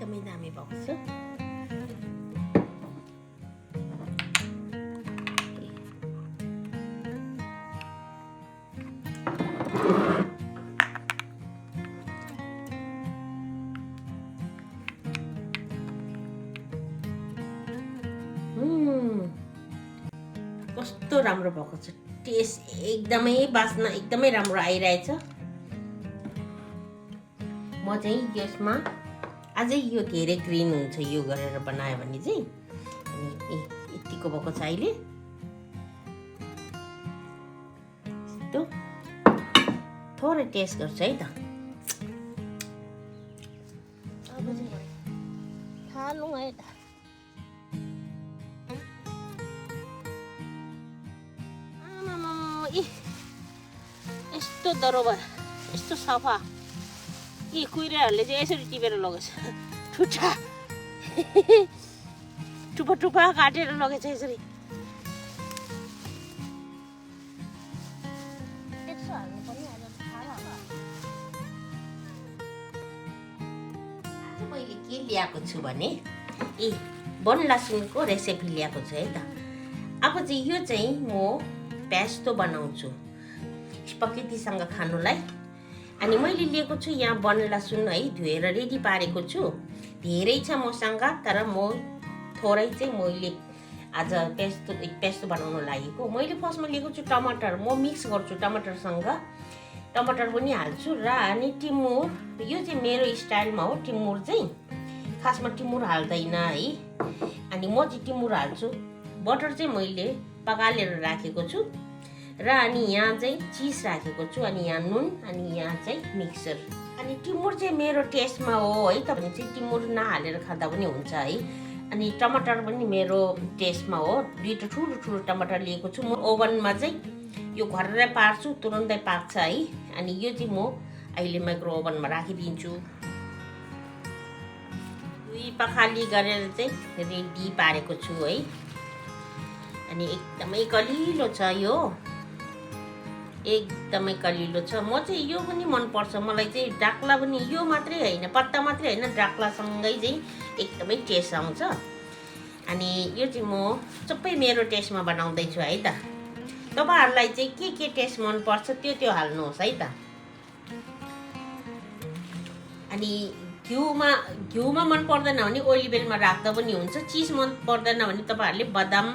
एकदमै दामी भएको छ। कस्तो राम्रो भएको छ, टेस्ट एकदमै, बास्ना एकदमै राम्रो आइरहेछ। म चाहिँ यसमा अझै यो धेरै ग्रिन हुन्छ यो गरेर बनायो भने चाहिँ। अनि यतिको भएको छ अहिले। यस्तो थोरै टेस्ट गर्छ है त। अब चाहिँ थालौँ है त। यस्तो दरो भयो, यस्तो सफा। यी कुहिराहरूले चाहिँ यसरी टिपेर लगेछ, ठुटा टुप्पा टुप्पा काटेर लगेछ यसरी। आज मैले के ल्याएको छु भने बन लसुनको रेसिपी ल्याएको छु है त। अब चाहिँ यो चाहिँ म पेस्टो बनाउँछु स्पगेटीसँग खानुलाई। अनि मैले लिएको छु यहाँ बन लसुन है, धोएर रेडी पारेको छु। धेरै छ मसँग, तर म थोरै चाहिँ मैले आज पेस्टो बनाउन लागेको। मैले फर्स्टमा लिएको छु टमाटर, म मिक्स गर्छु टमाटरसँग, टमाटर पनि हाल्छु र अनि टिमुर। यो चाहिँ मेरो स्टाइलमा हो, टिमुर चाहिँ खासमा टिमुर हाल्दैन है। अनि म चाहिँ टिमुर हाल्छु। बटर चाहिँ मैले पकालेर राखेको छु र अनि यहाँ चाहिँ चिज राखेको छु, अनि यहाँ नुन, अनि यहाँ चाहिँ मिक्सर। अनि टिमुर चाहिँ मेरो टेस्टमा हो है त, भने चाहिँ टिमुर नहालेर खाँदा पनि हुन्छ है। अनि टमाटर पनि मेरो टेस्टमा हो। दुईवटा ठुलो ठुलो टमाटर लिएको छु म। ओभनमा चाहिँ यो घरेर पार्छु, तुरन्तै पाक्छ है। अनि यो चाहिँ म अहिले माइक्रो ओभनमा राखिदिन्छु। दुई पखाली गरेर चाहिँ रेडी पारेको छु है। अनि एकदमै कलिलो छ यो, एकदमै कलिलो छ। म चाहिँ यो पनि मनपर्छ, मलाई चाहिँ डाक्ला पनि, यो मात्रै होइन, पत्ता मात्रै होइन, डाक्लासँगै चाहिँ एकदमै टेस्ट आउँछ। अनि यो चाहिँ म सबै मेरो टेस्टमा बनाउँदैछु है त। तपाईँहरूलाई चाहिँ के टेस्ट मनपर्छ त्यो हाल्नुहोस् है त। अनि घिउमा मन पर्दैन भने ओलिभ ओइलमा राख्दा पनि हुन्छ। चिज मन पर्दैन भने तपाईँहरूले बदाम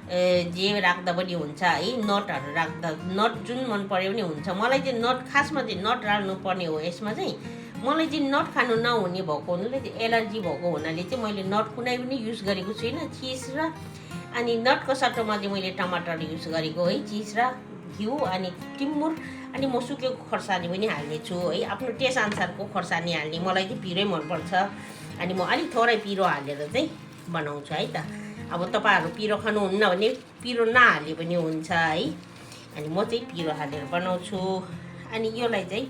जे राख्दा पनि हुन्छ है। नटहरू राख्दा, नट जुन मन पर्यो भने हुन्छ। मलाई चाहिँ नट, खासमा चाहिँ नट राख्नु पर्ने हो यसमा चाहिँ। मलाई चाहिँ नट खानु नहुने भएको हुनाले, एलर्जी भएको हुनाले चाहिँ मैले नट कुनै पनि युज गरेको छुइनँ। चिज र अनि नटको सट्टामा चाहिँ मैले टमाटर युज गरेको है। चिज र घिउ अनि टिमुर, अनि म सुकेको खोर्सानी पनि हाल्नेछु है। आफ्नो टेस्ट अनुसारको खोर्सानी हाल्ने, मलाई चाहिँ पिरै मनपर्छ। अनि म अलिक थोरै पिरो हालेर चाहिँ बनाउँछु है त। अब तपाईँहरू पिरो खानुहुन्न भने पिरो नहाले पनि हुन्छ है। अनि म चाहिँ पिरो हालेर बनाउँछु। अनि योलाई चाहिँ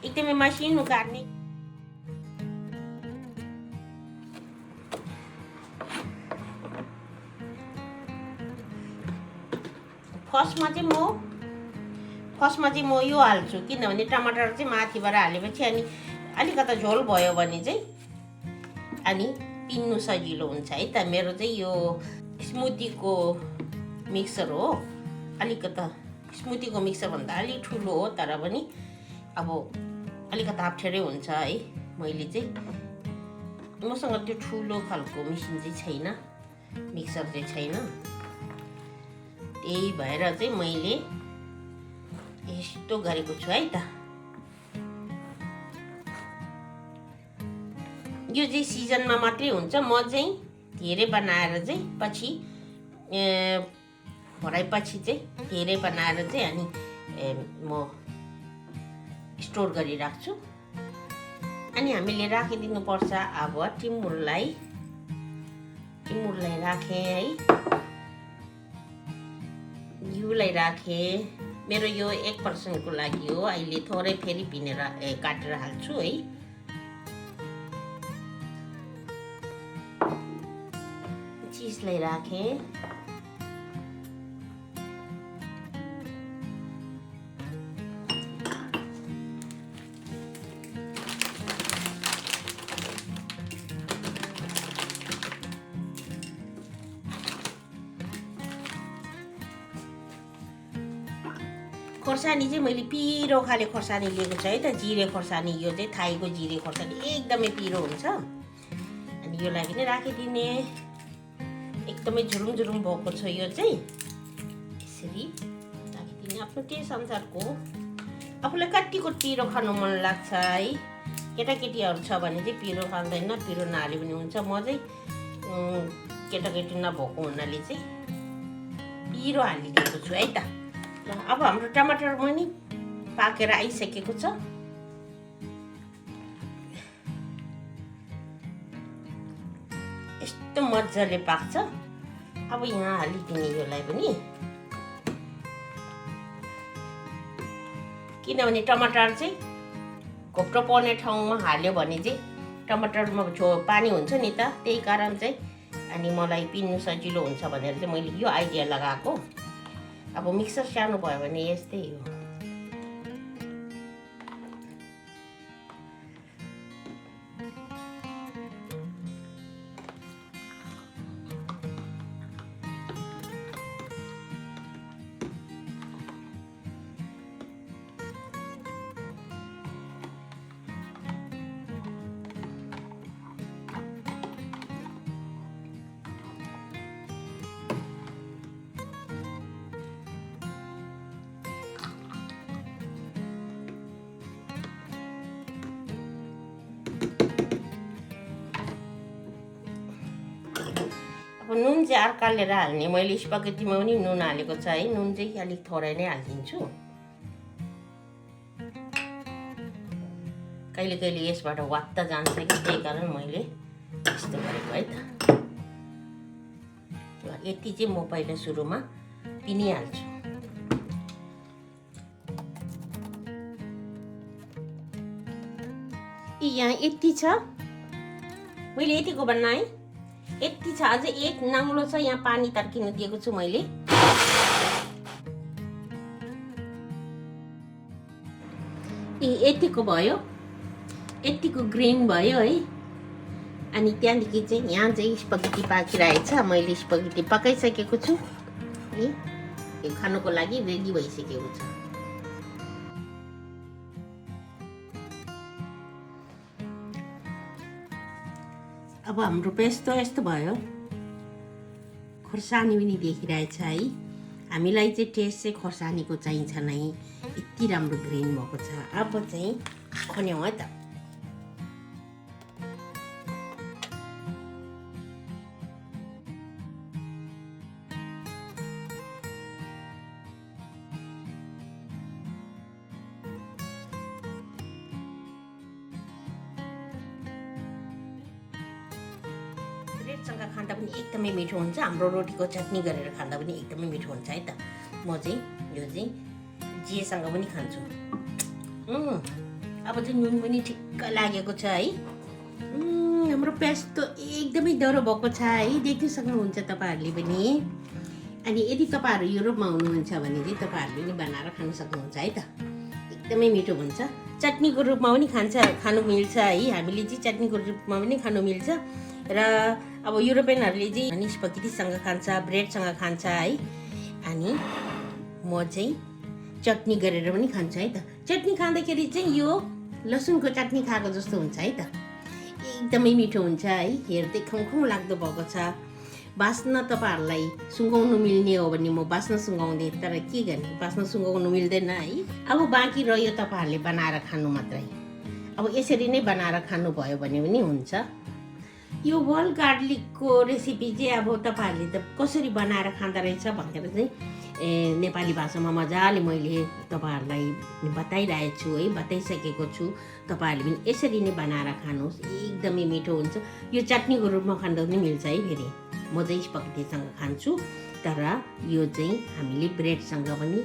एकदमै मसिनो काट्ने। फर्स्टमा चाहिँ म यो हाल्छु, किनभने टमाटर चाहिँ माथिबाट हालेपछि अनि अलिकता झोल भयो भने चाहिँ अनि पिन्नु सजिलो हुन्छ है त। मेरो चाहिँ यो स्मुदीको मिक्सर हो, अलिकता स्मुदीको मिक्सर भन्दा अलिक ठुलो हो, तर पनि अब अलिकता अप्ठ्यारै हुन्छ है। मैले चाहिँ मसँग त्यो ठुलो खालको मेसिन चाहिँ छैन, मिक्सर चाहिँ छैन। त्यही भएर चाहिँ मैले यस्तो गरेको छु है त। यो चाहिँ सिजनमा मात्रै हुन्छ। म चाहिँ धेरै बनाएर चाहिँ पछि भराइपछि चाहिँ धेरै बनाएर चाहिँ अनि म स्टोर गरिराख्छु। अनि हामीले राखिदिनुपर्छ। अब टिमुरलाई राखेँ है, घिउलाई राखेँ। मेरो यो 1% लागि हो। अहिले थोरै फेरि पिनेर काटेर हाल्छु है। चिजलाई राखेँ। खोर्सानी चाहिँ मैले पिरो खाले खोर्सानी लिएको छु है त, जिरे खोर्सानी। यो चाहिँ थाईको जिरे खोर्सानी एकदमै पिरो हुन्छ। अनि यो लागि नै राखिदिने। एकदमै झुरुङ झुरुङ भएको छ यो चाहिँ। यसरी राखिदिने आफ्नो टेस्ट अनुसारको। आफूलाई कतिको पिरो खानु मन लाग्छ है। केटाकेटीहरू छ भने चाहिँ पिरो खाँदैन, पिरो नहाले पनि हुन्छ। म चाहिँ केटाकेटी नभएको हुनाले चाहिँ पिरो हालिदिएको छु है त। अब हाम्रो टमाटर पनि पाकेर आइसकेको छ। यस्तो मजाले पाक्छ। अब यहाँ हालिदिने यसलाई पनि, किनभने टमाटर चाहिँ घोप्टो पर्ने ठाउँमा हाल्यो भने चाहिँ टमाटरमा पानी हुन्छ नि त, त्यही कारण चाहिँ अनि मलाई पिन्नु सजिलो हुन्छ भनेर चाहिँ मैले यो आइडिया लगाएको। अब मिक्सर सानो भयो भने यस्तै हो। अब नुन चाहिँ अर्कालेर हाल्ने। मैले स्पागेटीमा पनि नुन हालेको छ है। नुन चाहिँ अलिक थोरै नै हालिदिन्छु। कहिले कहिले यसबाट वात्ता जान्छ कि, त्यही कारण मैले यस्तो गरेको है त। यति चाहिँ म पहिला सुरुमा पिनिहाल्छु। यहाँ यति छ, मैले यतिको बनाएँ। यति छ, अझै एक नाङ्लो छ। यहाँ पानी तर्किनु दिएको छु मैले। यतिको भयो, यतिको ग्रिन भयो है। अनि त्यहाँदेखि चाहिँ यहाँ चाहिँ स्पागेटी पाकिरहेछ। मैले स्पागेटी पकाइसकेको छु है। यो खानुको लागि रेडी भइसकेको छ। अब हाम्रो पेस्तो यस्तो भयो। खोर्सानी पनि देखिरहेछ है। हामीलाई चाहिँ टेस्ट चाहिँ खोर्सानीको चाहिन्छ नै। यति राम्रो ग्रिन भएको छ। अब चाहिँ खन्याउँ है त। ब्रेडसँग खाँदा पनि एकदमै मिठो हुन्छ। हाम्रो रोटीको चटनी गरेर खाँदा पनि एकदमै मिठो हुन्छ है त। म चाहिँ यो चाहिँ जेसँग पनि खान्छु। अब चाहिँ नुन पनि ठिक्क लागेको छ है। हाम्रो पेस्ट एकदमै डह्रो भएको छ है। देख्न सक्नुहुन्छ तपाईँहरूले पनि। अनि यदि तपाईँहरू युरोपमा हुनुहुन्छ भने चाहिँ तपाईँहरूले पनि बनाएर खान सक्नुहुन्छ है त। एकदमै मिठो हुन्छ। चटनीको रूपमा पनि खानु मिल्छ है। हामीले चाहिँ चटनीको रूपमा पनि खानु मिल्छ। र अब युरोपियनहरूले चाहिँ स्पागेटीसँग खान्छ, ब्रेडसँग खान्छ है। अनि म चाहिँ चटनी गरेर पनि खान्छु है त। चटनी खाँदाखेरि चाहिँ यो लसुनको चटनी खाएको जस्तो हुन्छ है त। एकदमै मिठो हुन्छ है। हेर्दै खौँ लाग्दो भएको छ। बास्न तपाईँहरूलाई सुँगाउनु मिल्ने हो भने म बास्न सुँगाउँदै, तर के गर्ने, बास्न सुँगाउनु मिल्दैन है। अब बाँकी रह्यो तपाईँहरूले बनाएर खानु मात्रै। अब यसरी नै बनाएर खानुभयो भने पनि हुन्छ। यो होल गार्लिकको रेसिपी चाहिँ अब तपाईँहरूले त कसरी बनाएर खाँदो रहेछ भनेर चाहिँ नेपाली भाषामा मजाले मैले तपाईँहरूलाई बताइरहेको छु है। बताइसकेको छु। तपाईँहरूले पनि यसरी नै बनाएर खानुहोस्। एकदमै मिठो हुन्छ। यो चटनीको रूपमा खाँदा पनि मिल्छ है। फेरि म चाहिँ स्पागेटीसँग खान्छु, तर यो चाहिँ हामीले ब्रेडसँग पनि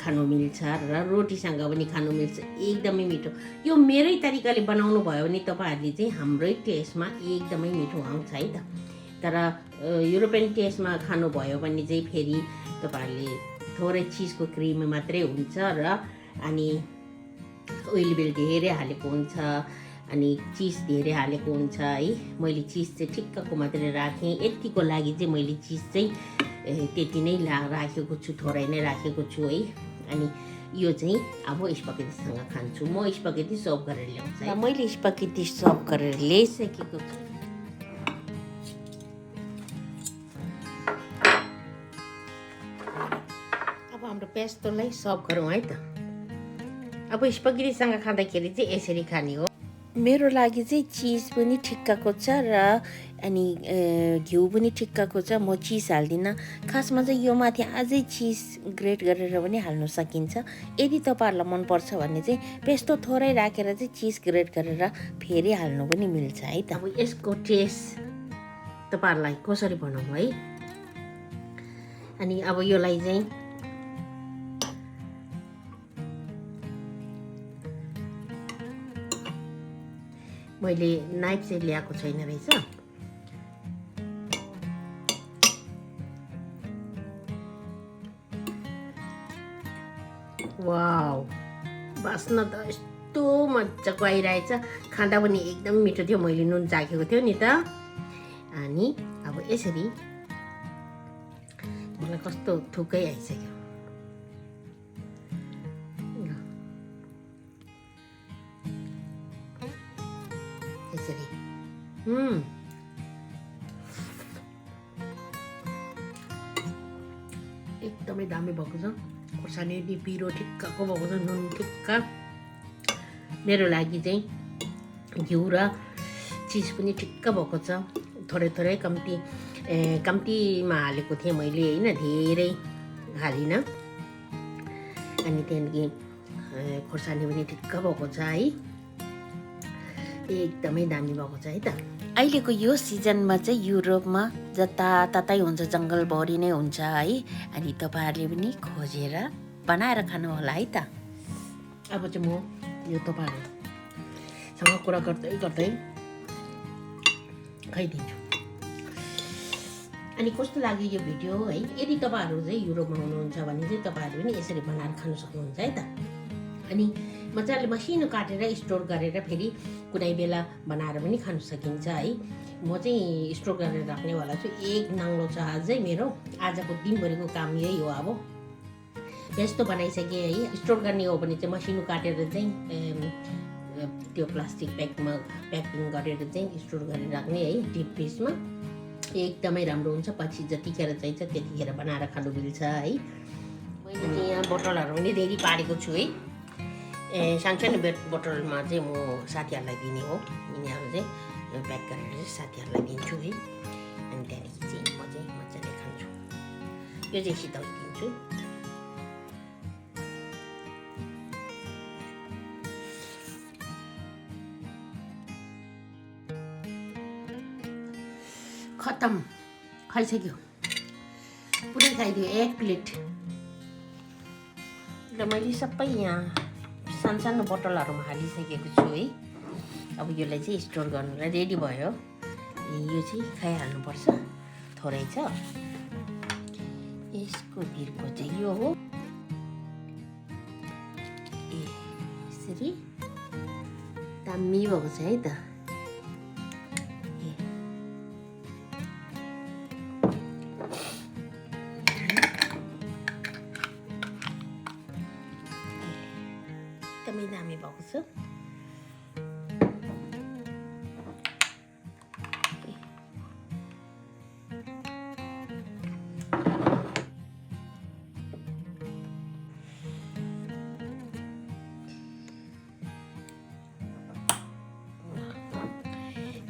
खानु मिल्छ र रोटीसँग पनि खानु मिल्छ। एकदमै मिठो। यो मेरै तरिकाले बनाउनु भयो भने तपाईँहरूले चाहिँ हाम्रै टेस्टमा एकदमै मिठो आउँछ है त। तर युरोपियन टेस्टमा खानुभयो भने चाहिँ फेरि तपाईँहरूले थोरै चिजको क्रिम मात्रै हुन्छ र अनि ओइल बेल धेरै हालेको हुन्छ, अनि चिज धेरै हालेको हुन्छ है। मैले चिज चाहिँ ठिक्कको मात्रै राखेँ। यतिको लागि चाहिँ मैले चिज चाहिँ त्यति नै राखेको छु, थोरै नै राखेको छु है। अनि यो चाहिँ अब स्पागेटीसँग खान्छु। म स्पागेटी सर्भ गरेर ल्याउँछु है। मैले स्पागेटी सर्भ गरेर ल्याइसकेको छु। अब हाम्रो पेस्टोलाई सर्भ गरौँ है त। अब स्पागेटीसँग खाँदाखेरि चाहिँ यसरी खाने हो। मेरो लागि चाहिँ चिज पनि ठिक्काको छ र अनि घिउ पनि ठिक्काको छ। म चिज हाल्दिनँ। खासमा चाहिँ यो माथि अझै चिज ग्रेट गरेर पनि हाल्नु सकिन्छ। यदि तपाईँहरूलाई मनपर्छ भने चाहिँ पेस्तो थोरै राखेर चाहिँ चिज ग्रेट गरेर फेरि हाल्नु पनि मिल्छ है त। अब यसको टेस्ट तपाईँहरूलाई कसरी बनाउँ है। अनि अब योलाई चाहिँ मैले नाइफ चाहिँ ल्याएको छैन रहेछ। वाउ, बास्न त यस्तो मजाको आइरहेछ। खाँदा पनि एकदम मिठो थियो। मैले नुन चाखेको थियो नि त। अनि अब यसरी मलाई कस्तो थुकै आइसक्यो। यसरी एकदमै दामी भएको छ। खोर्सानी पिरो ठिक्काको भएको छ, नुन ठिक्का। मेरो लागि चाहिँ घिउ र चिज पनि ठिक्क भएको छ। थोरै थोरै कम्तीमा हालेको थिएँ मैले होइन, धेरै हालिनँ। अनि त्यहाँदेखि खोर्सानी पनि ठिक्क भएको छ है। एकदमै दामी भएको छ है त। अहिलेको यो सिजनमा चाहिँ युरोपमा जताततै हुन्छ, जङ्गलभरि नै हुन्छ है। अनि तपाईँहरूले पनि खोजेर बनाएर खानु होला है त। अब चाहिँ म यो तपाईँहरूसँग कुरा गर्दै गर्दै खाइदिन्छु। अनि कस्तो लाग्यो यो भिडियो है। यदि तपाईँहरू चाहिँ युरोपमा हुनुहुन्छ भने चाहिँ तपाईँहरू पनि यसरी बनाएर खानु सक्नुहुन्छ है त। अनि मजाले मसिनो काटेर स्टोर गरेर फेरि कुनै बेला बनाएर पनि खानु सकिन्छ है। म चाहिँ स्टोर गरेर राख्नेवाला छु। एक नाङ्लो छ अझै मेरो। आजको दिनभरिको काम यही हो। अब पेस्तो बनाइसकेँ है। स्टोर गर्ने हो भने चाहिँ मसिनो काटेर चाहिँ त्यो प्लास्टिक प्याकिङ गरेर चाहिँ स्टोर गरेर राख्ने है, डिप फ्रिजमा। एकदमै राम्रो हुन्छ। पछि जतिखेर चाहिन्छ त्यतिखेर बनाएर खानु मिल्छ है। मैले चाहिँ यहाँ बोतलहरू पनि रेडी पारेको छु है। सानसानो बोतलमा चाहिँ म साथीहरूलाई दिने हो। यिनीहरू चाहिँ प्याक गरेर चाहिँ साथीहरूलाई दिन्छु है। अनि त्यहाँदेखि चाहिँ म चाहिँ मजाले खान्छु। यो चाहिँ शीतल दिन्छु। खतम, खाइसक्यो, पुरै खाइदियो एक प्लेट। र मैले सबै यहाँ सानसानो बोतलहरूमा हालिसकेको छु है। अब यसलाई चाहिँ स्टोर गर्नुलाई रेडी भयो। यो चाहिँ खाइहाल्नुपर्छ, थोरै छ। यसको भिरको चाहिँ यो हो। यसरी दामी भएको छ है त। एकदमै दामी भएको छ।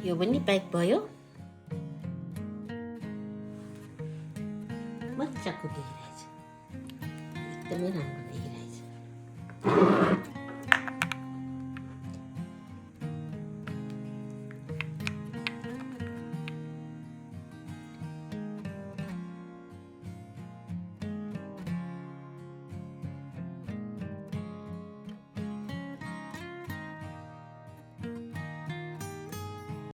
यो पनि प्याक भयो। मजाको देखिरहेछ, एकदमै राम्रो देखिरहेछ।